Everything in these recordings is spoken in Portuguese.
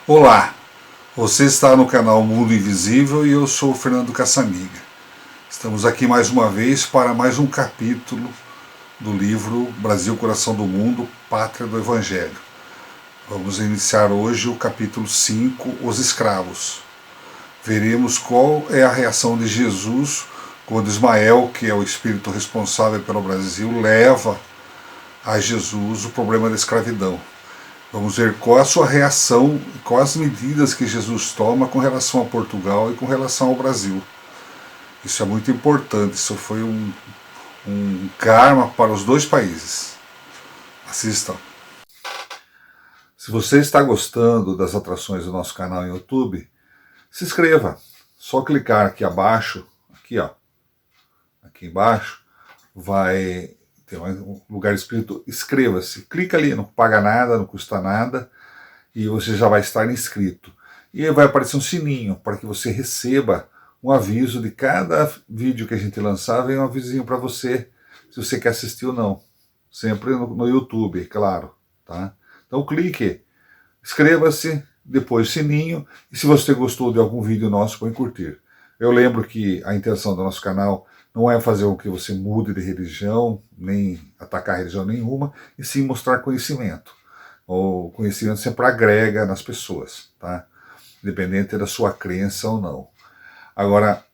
Olá, você está no canal Mundo Invisível e eu sou o Fernando Caçamiga. Estamos aqui mais uma vez para mais um capítulo do livro Brasil, Coração do Mundo, Pátria do Evangelho. Vamos iniciar hoje o capítulo 5, Os Escravos. Veremos qual é a reação de Jesus quando Ismael, que é o espírito responsável pelo Brasil, leva a Jesus o problema da escravidão. Vamos ver qual a sua reação, quais as medidas que Jesus toma com relação a Portugal e com relação ao Brasil. Isso é muito importante, isso foi um karma para os dois países. Assistam. Se você está gostando das atrações do nosso canal no YouTube, se inscreva. Só clicar aqui abaixo, aqui embaixo, vai ter um lugar escrito inscreva-se. Clica ali, não paga nada, não custa nada, e você já vai estar inscrito. E vai aparecer um sininho para que você receba um aviso de cada vídeo que a gente lançar, vem um avisinho para você, se você quer assistir ou não. Sempre no YouTube, claro. Tá? Então clique, inscreva-se, depois sininho, e se você gostou de algum vídeo nosso, põe curtir. Eu lembro que a intenção do nosso canal não é fazer com que você mude de religião, nem atacar religião nenhuma, e sim mostrar conhecimento. O conhecimento sempre agrega nas pessoas, tá? Independente da sua crença ou não. Agora,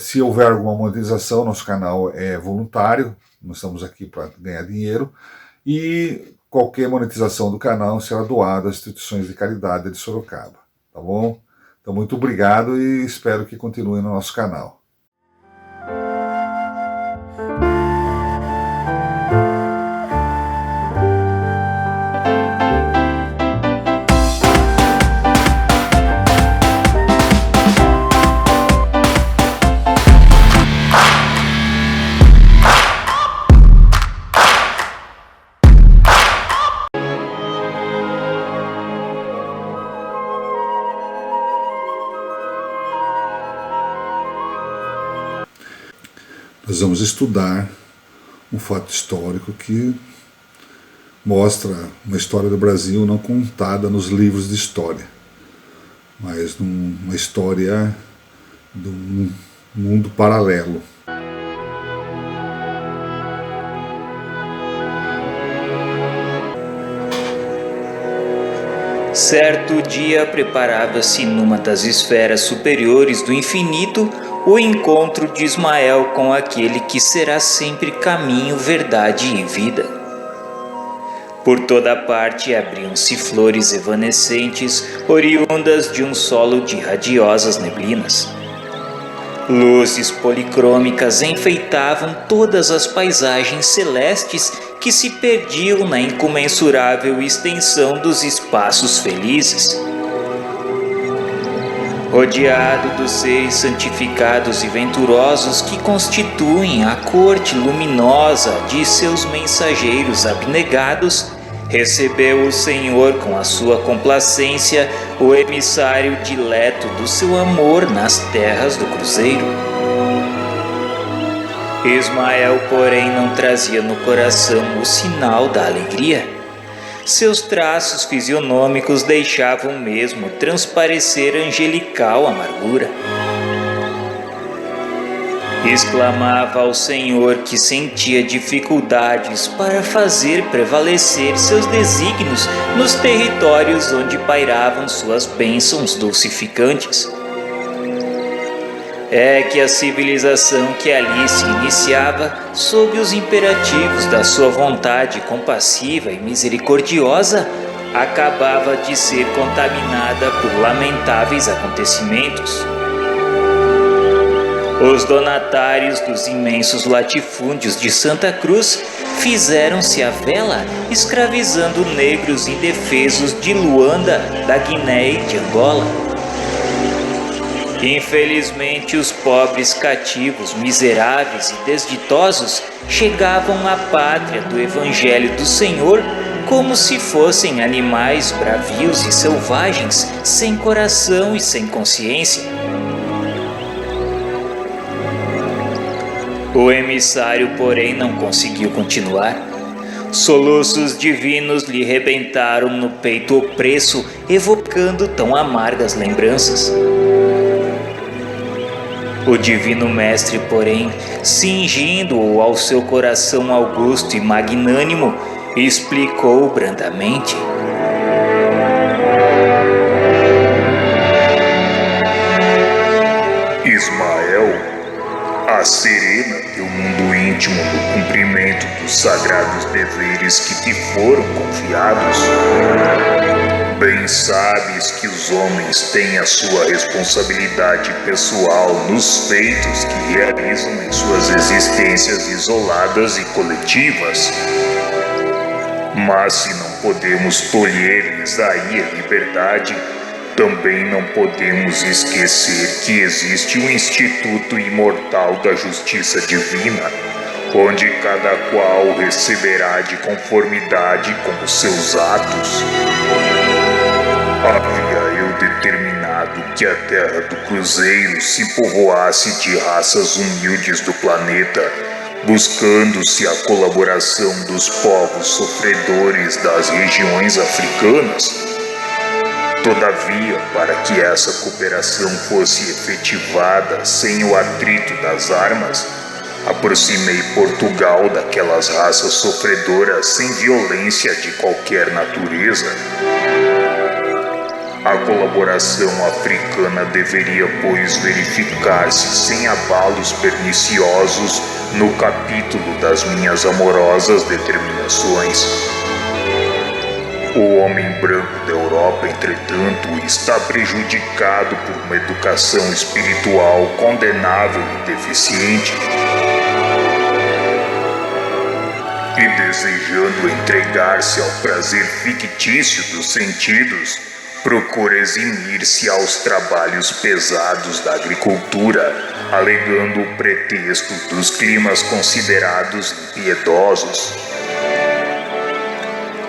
se houver alguma monetização, nosso canal é voluntário, nós estamos aqui para ganhar dinheiro, e qualquer monetização do canal será doada às instituições de caridade de Sorocaba, tá bom? Então, muito obrigado e espero que continue no nosso canal. Nós vamos estudar um fato histórico que mostra uma história do Brasil não contada nos livros de história, mas uma história de um mundo paralelo. Certo dia preparava-se numa das esferas superiores do infinito o encontro de Ismael com aquele que será sempre caminho, verdade e vida. Por toda parte abriam-se flores evanescentes, oriundas de um solo de radiosas neblinas. Luzes policrômicas enfeitavam todas as paisagens celestes que se perdiam na incomensurável extensão dos espaços felizes. Rodeado dos seres santificados e venturosos que constituem a corte luminosa de seus mensageiros abnegados, recebeu o Senhor com a sua complacência o emissário dileto do seu amor nas terras do cruzeiro. Ismael, porém, não trazia no coração o sinal da alegria. Seus traços fisionômicos deixavam mesmo transparecer angelical amargura. Exclamava ao Senhor que sentia dificuldades para fazer prevalecer seus desígnios nos territórios onde pairavam suas bênçãos dulcificantes. É que a civilização que ali se iniciava, sob os imperativos da sua vontade compassiva e misericordiosa, acabava de ser contaminada por lamentáveis acontecimentos. Os donatários dos imensos latifúndios de Santa Cruz fizeram-se à vela, escravizando negros indefesos de Luanda, da Guiné e de Angola. Infelizmente, os pobres cativos, miseráveis e desditosos chegavam à pátria do Evangelho do Senhor como se fossem animais bravios e selvagens, sem coração e sem consciência. O emissário, porém, não conseguiu continuar. Soluços divinos lhe rebentaram no peito opresso, evocando tão amargas lembranças. O divino mestre, porém, cingindo-o ao seu coração augusto e magnânimo, explicou brandamente: Ismael, a serena teu mundo íntimo no cumprimento dos sagrados deveres que te foram confiados. Bem sabes que os homens têm a sua responsabilidade pessoal nos feitos que realizam em suas existências isoladas e coletivas. Mas se não podemos tolher-lhes aí a liberdade, também não podemos esquecer que existe o Instituto Imortal da Justiça Divina, onde cada qual receberá de conformidade com os seus atos. Havia eu determinado que a terra do cruzeiro se povoasse de raças humildes do planeta, buscando-se a colaboração dos povos sofredores das regiões africanas. Todavia, para que essa cooperação fosse efetivada sem o atrito das armas, aproximei Portugal daquelas raças sofredoras sem violência de qualquer natureza. A colaboração africana deveria, pois, verificar-se sem abalos perniciosos no capítulo das minhas amorosas determinações. O homem branco da Europa, entretanto, está prejudicado por uma educação espiritual condenável e deficiente. E desejando entregar-se ao prazer fictício dos sentidos, procura eximir-se aos trabalhos pesados da agricultura, alegando o pretexto dos climas considerados impiedosos.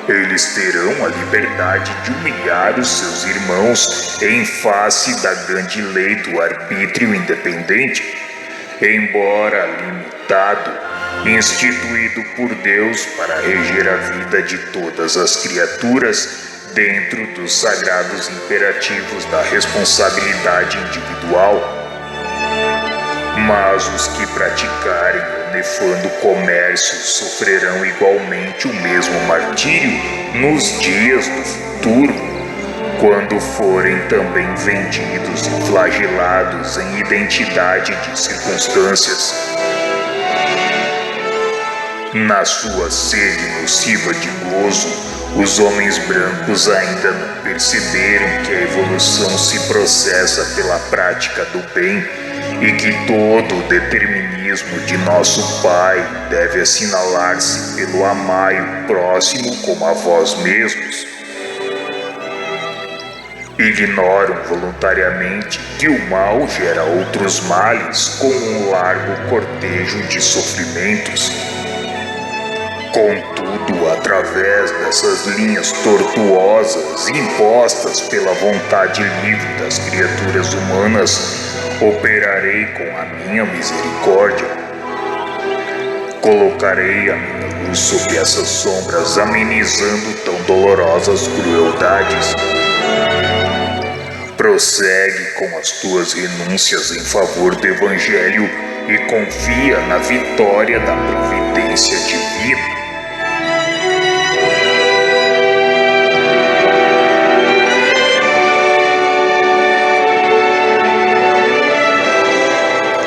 Eles terão a liberdade de humilhar os seus irmãos em face da grande lei do arbítrio independente, embora limitado, instituído por Deus para reger a vida de todas as criaturas dentro dos sagrados imperativos da responsabilidade individual. Mas os que praticarem o nefando comércio sofrerão igualmente o mesmo martírio nos dias do futuro, quando forem também vendidos e flagelados em identidade de circunstâncias. Na sua sede nociva de gozo, os homens brancos ainda não perceberam que a evolução se processa pela prática do bem e que todo o determinismo de nosso Pai deve assinalar-se pelo amai o próximo como a vós mesmos. Ignoram voluntariamente que o mal gera outros males como um largo cortejo de sofrimentos. Contudo, através dessas linhas tortuosas impostas pela vontade livre das criaturas humanas, operarei com a minha misericórdia. Colocarei a minha luz sob essas sombras, amenizando tão dolorosas crueldades. Prossegue com as tuas renúncias em favor do Evangelho e confia na vitória da providência divina.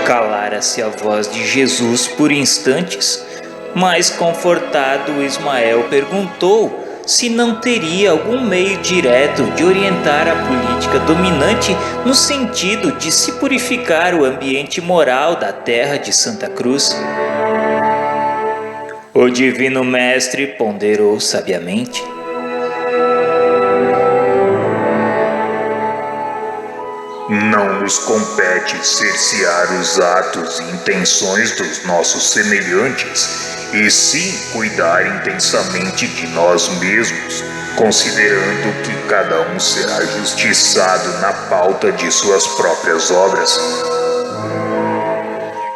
Calara-se a voz de Jesus por instantes, mas confortado Ismael perguntou se não teria algum meio direto de orientar a política dominante no sentido de se purificar o ambiente moral da terra de Santa Cruz. O divino mestre ponderou sabiamente. Não nos compete cercear os atos e intenções dos nossos semelhantes, e sim cuidar intensamente de nós mesmos, considerando que cada um será justiçado na pauta de suas próprias obras.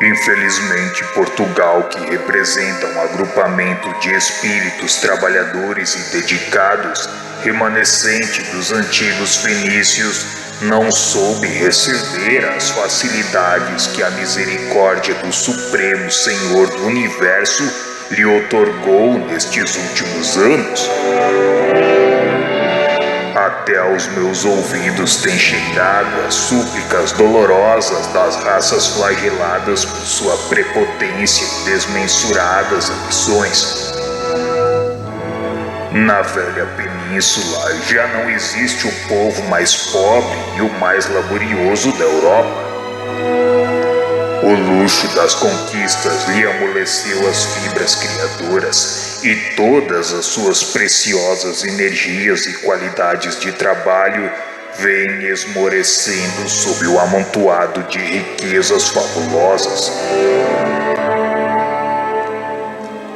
Infelizmente, Portugal, que representa um agrupamento de espíritos trabalhadores e dedicados, remanescente dos antigos fenícios, não soube receber as facilidades que a misericórdia do Supremo Senhor do Universo lhe outorgou nestes últimos anos. Até aos meus ouvidos têm chegado as súplicas dolorosas das raças flageladas por sua prepotência e desmensuradas ambições. Na velha península já não existe o povo mais pobre e o mais laborioso da Europa. O luxo das conquistas lhe amoleceu as fibras criadoras e todas as suas preciosas energias e qualidades de trabalho vêm esmorecendo sob o amontoado de riquezas fabulosas.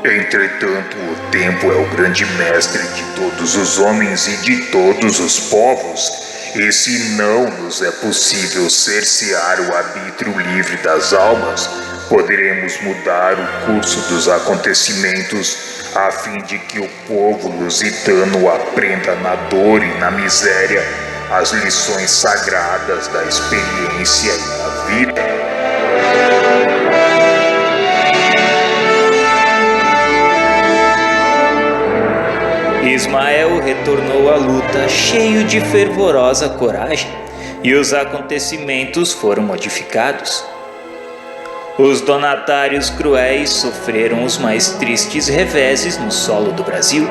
Entretanto, o tempo é o grande mestre de todos os homens e de todos os povos, e se não nos é possível cercear o arbítrio livre das almas, poderemos mudar o curso dos acontecimentos a fim de que o povo lusitano aprenda na dor e na miséria as lições sagradas da experiência e da vida. Ismael retornou à luta cheio de fervorosa coragem, e os acontecimentos foram modificados. Os donatários cruéis sofreram os mais tristes reveses no solo do Brasil.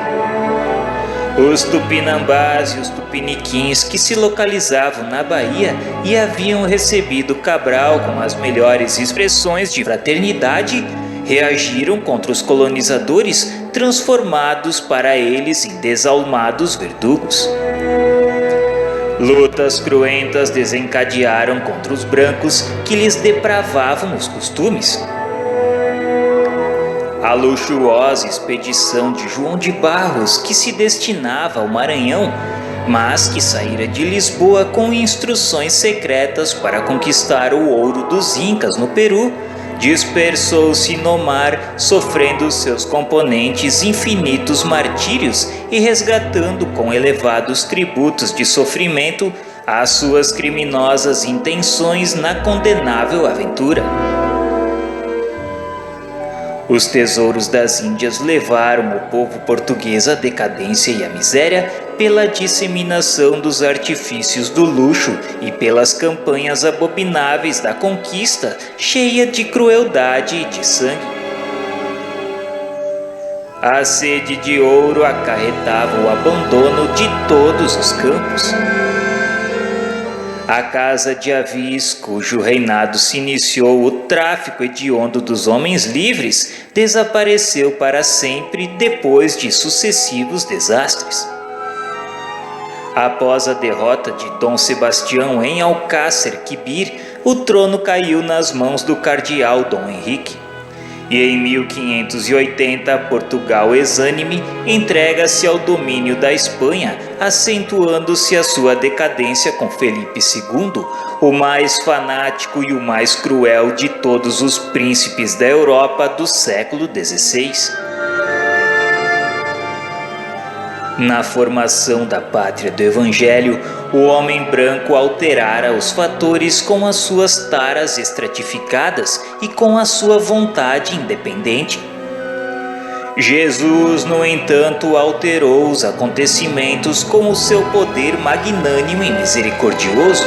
Os tupinambás e os tupiniquins que se localizavam na Bahia e haviam recebido Cabral com as melhores expressões de fraternidade, reagiram contra os colonizadores, transformados para eles em desalmados verdugos. Lutas cruentas desencadearam contra os brancos que lhes depravavam os costumes. A luxuosa expedição de João de Barros, que se destinava ao Maranhão, mas que saíra de Lisboa com instruções secretas para conquistar o ouro dos Incas no Peru, dispersou-se no mar, sofrendo seus componentes infinitos martírios e resgatando com elevados tributos de sofrimento as suas criminosas intenções na condenável aventura. Os tesouros das Índias levaram o povo português à decadência e à miséria pela disseminação dos artifícios do luxo e pelas campanhas abomináveis da conquista, cheia de crueldade e de sangue. A sede de ouro acarretava o abandono de todos os campos. A casa de Avis, cujo reinado se iniciou o tráfico hediondo dos homens livres, desapareceu para sempre depois de sucessivos desastres. Após a derrota de Dom Sebastião em Alcácer Quibir, o trono caiu nas mãos do cardeal Dom Henrique. E em 1580, Portugal exânime entrega-se ao domínio da Espanha, acentuando-se a sua decadência com Felipe II, o mais fanático e o mais cruel de todos os príncipes da Europa do século XVI. Na formação da pátria do Evangelho, o homem branco alterara os fatores com as suas taras estratificadas e com a sua vontade independente. Jesus, no entanto, alterou os acontecimentos com o seu poder magnânimo e misericordioso.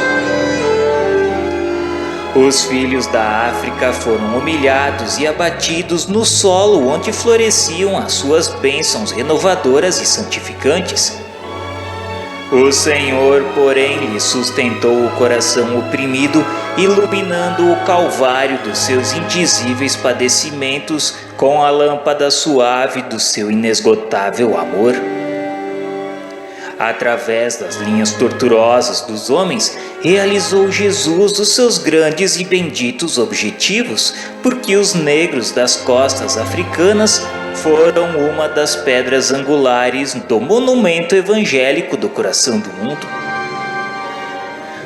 Os filhos da África foram humilhados e abatidos no solo onde floresciam as suas bênçãos renovadoras e santificantes. O Senhor, porém, lhe sustentou o coração oprimido, iluminando o calvário dos seus indizíveis padecimentos com a lâmpada suave do seu inesgotável amor. Através das linhas tortuosas dos homens, realizou Jesus os seus grandes e benditos objetivos, porque os negros das costas africanas foram uma das pedras angulares do monumento evangélico do coração do mundo.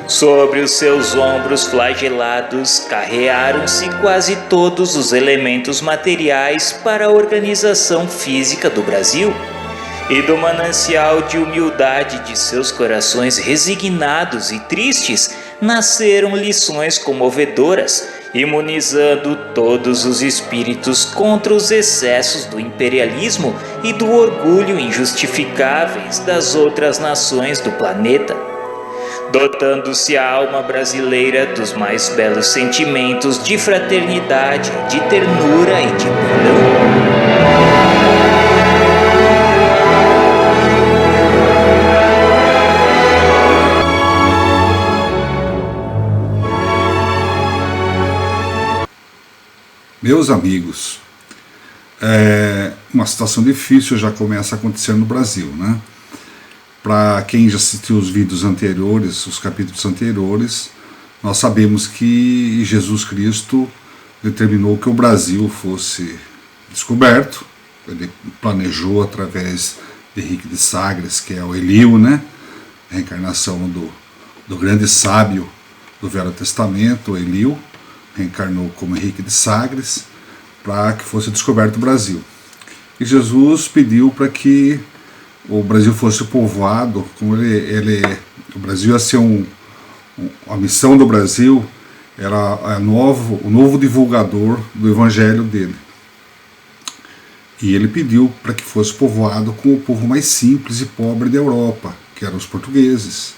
Sobre os seus ombros flagelados carrearam-se quase todos os elementos materiais para a organização física do Brasil. E do manancial de humildade de seus corações resignados e tristes nasceram lições comovedoras, imunizando todos os espíritos contra os excessos do imperialismo e do orgulho injustificáveis das outras nações do planeta. Dotando-se a alma brasileira dos mais belos sentimentos de fraternidade, de ternura e de perdão. Meus amigos, uma situação difícil já começa a acontecer no Brasil, né? Para quem já assistiu os vídeos anteriores, os capítulos anteriores, nós sabemos que Jesus Cristo determinou que o Brasil fosse descoberto. Ele planejou através de Henrique de Sagres, que é o Elio, né? A reencarnação do grande sábio do Velho Testamento, o Elio, reencarnou como Henrique de Sagres para que fosse descoberto o Brasil. E Jesus pediu para que o Brasil fosse povoado, como o Brasil ia ser a missão do Brasil era o novo divulgador do evangelho dele. E ele pediu para que fosse povoado com o povo mais simples e pobre da Europa, que eram os portugueses,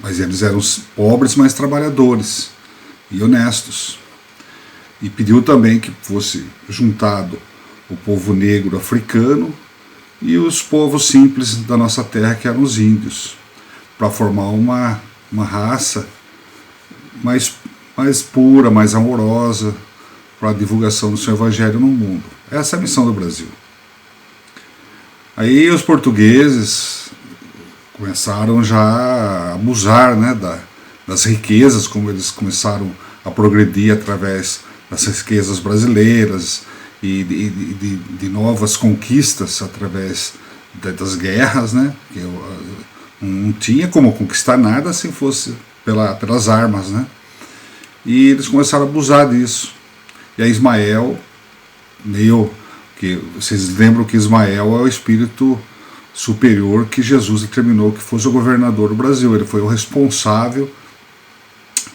mas eles eram pobres, mas trabalhadores e honestos. E pediu também que fosse juntado o povo negro africano e os povos simples da nossa terra, que eram os índios, para formar uma raça mais pura, mais amorosa, para a divulgação do seu evangelho no mundo. Essa é a missão do Brasil. Aí os portugueses começaram já a abusar, né, das riquezas, como eles começaram a progredir através das riquezas brasileiras e de novas conquistas através das guerras, né? Que não tinha como conquistar nada se fosse pelas armas, né? E eles começaram a abusar disso. E aí Ismael, que vocês lembram que Ismael é o espírito superior que Jesus determinou que fosse o governador do Brasil. Ele foi o responsável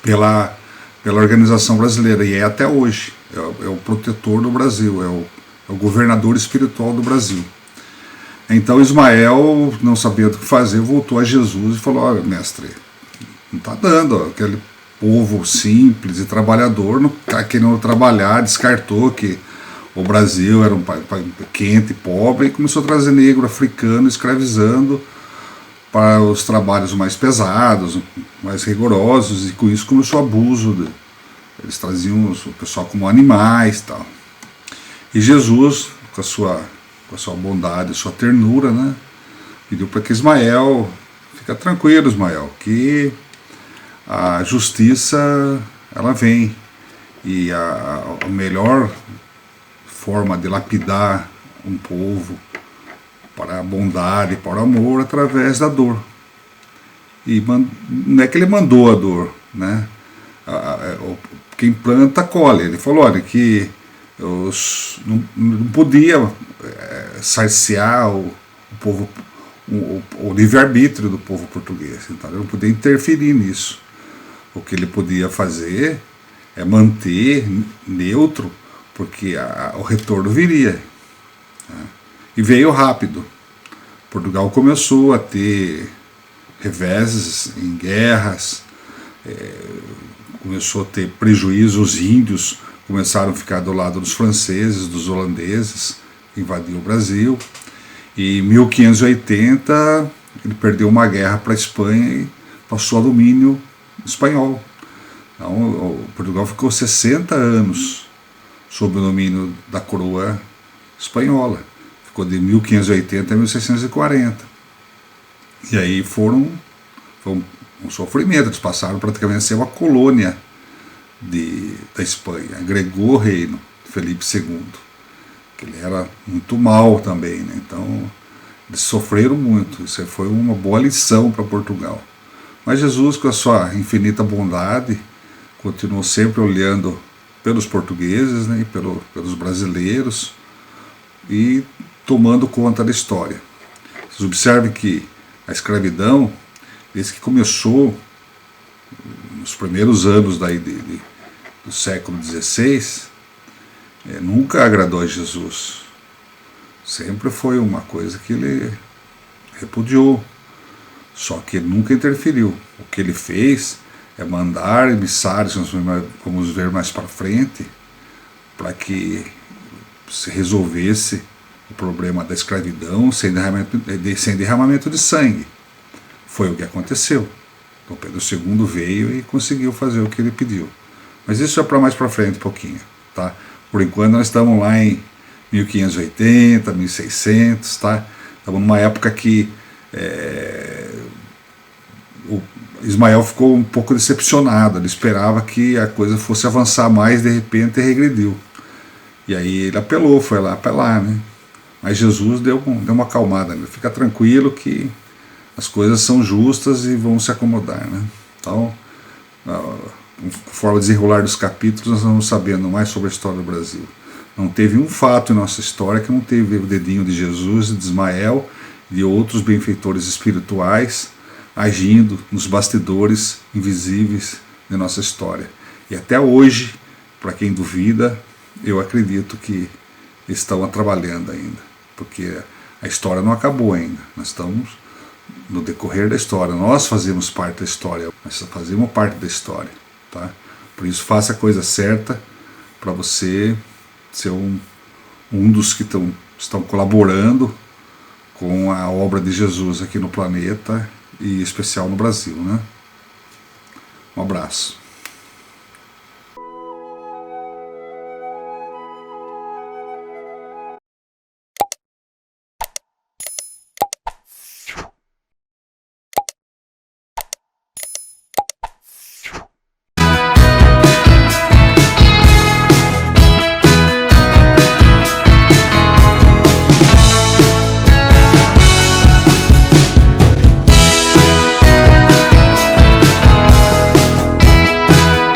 pela organização brasileira, e é até hoje, é o protetor do Brasil, é o governador espiritual do Brasil. Então Ismael, não sabendo o que fazer, voltou a Jesus e falou: olha, mestre, não está dando, aquele povo simples e trabalhador não está querendo trabalhar, descartou que o Brasil era um país quente e pobre, e começou a trazer negro, africano, escravizando para os trabalhos mais pesados, mais rigorosos, e com isso começou o abuso. Eles traziam o pessoal como animais e tal. E Jesus, com a sua bondade, sua ternura, né, pediu para que Ismael, fica tranquilo, Ismael, que a justiça ela vem, e a melhor forma de lapidar um povo para a bondade, para o amor, através da dor. E não é que ele mandou a dor, né? Quem planta, colhe. Ele falou, olha, que não podia cercear o povo, o livre-arbítrio do povo português. Então ele não podia interferir nisso. O que ele podia fazer é manter neutro, porque o retorno viria. Né? E veio rápido. Portugal começou a ter reveses em guerras, começou a ter prejuízo, os índios começaram a ficar do lado dos franceses, dos holandeses, que invadiam o Brasil. E em 1580 ele perdeu uma guerra para a Espanha e passou a domínio espanhol. Então Portugal ficou 60 anos sob o domínio da coroa espanhola. Ficou de 1580 a 1640. E aí foi um sofrimento. Eles passaram praticamente a ser uma colônia da Espanha. Agregou o reino, Felipe II, que ele era muito mal também, né? Então eles sofreram muito. Isso foi uma boa lição para Portugal. Mas Jesus, com a sua infinita bondade, continuou sempre olhando pelos portugueses, né, e pelos brasileiros, e tomando conta da história. Vocês observem que a escravidão, desde que começou, nos primeiros anos do século XVI, nunca agradou a Jesus. Sempre foi uma coisa que ele repudiou. Só que ele nunca interferiu. O que ele fez é mandar emissários, nós vamos ver mais para frente, para que se resolvesse o problema da escravidão sem derramamento de sangue. Foi o que aconteceu. Então Pedro II veio e conseguiu fazer o que ele pediu. Mas isso é para mais para frente um pouquinho. Tá? Por enquanto nós estamos lá em 1580, 1600, tá? Estamos numa época que o Ismael ficou um pouco decepcionado, ele esperava que a coisa fosse avançar mais, de repente regrediu. E aí ele apelou, foi lá apelar, né? Mas Jesus deu uma acalmada, né? Fica tranquilo que as coisas são justas e vão se acomodar, né? Então, conforme o desenrolar dos capítulos, nós vamos sabendo mais sobre a história do Brasil. Não teve um fato em nossa história que não teve o dedinho de Jesus, de Ismael e de outros benfeitores espirituais agindo nos bastidores invisíveis de nossa história. E até hoje, para quem duvida, eu acredito que estão trabalhando ainda, porque a história não acabou ainda. Nós estamos no decorrer da história, nós fazemos parte da história, nós fazemos parte da história, tá? Por isso, faça a coisa certa para você ser um dos que estão colaborando com a obra de Jesus aqui no planeta e em especial no Brasil, né? Um abraço.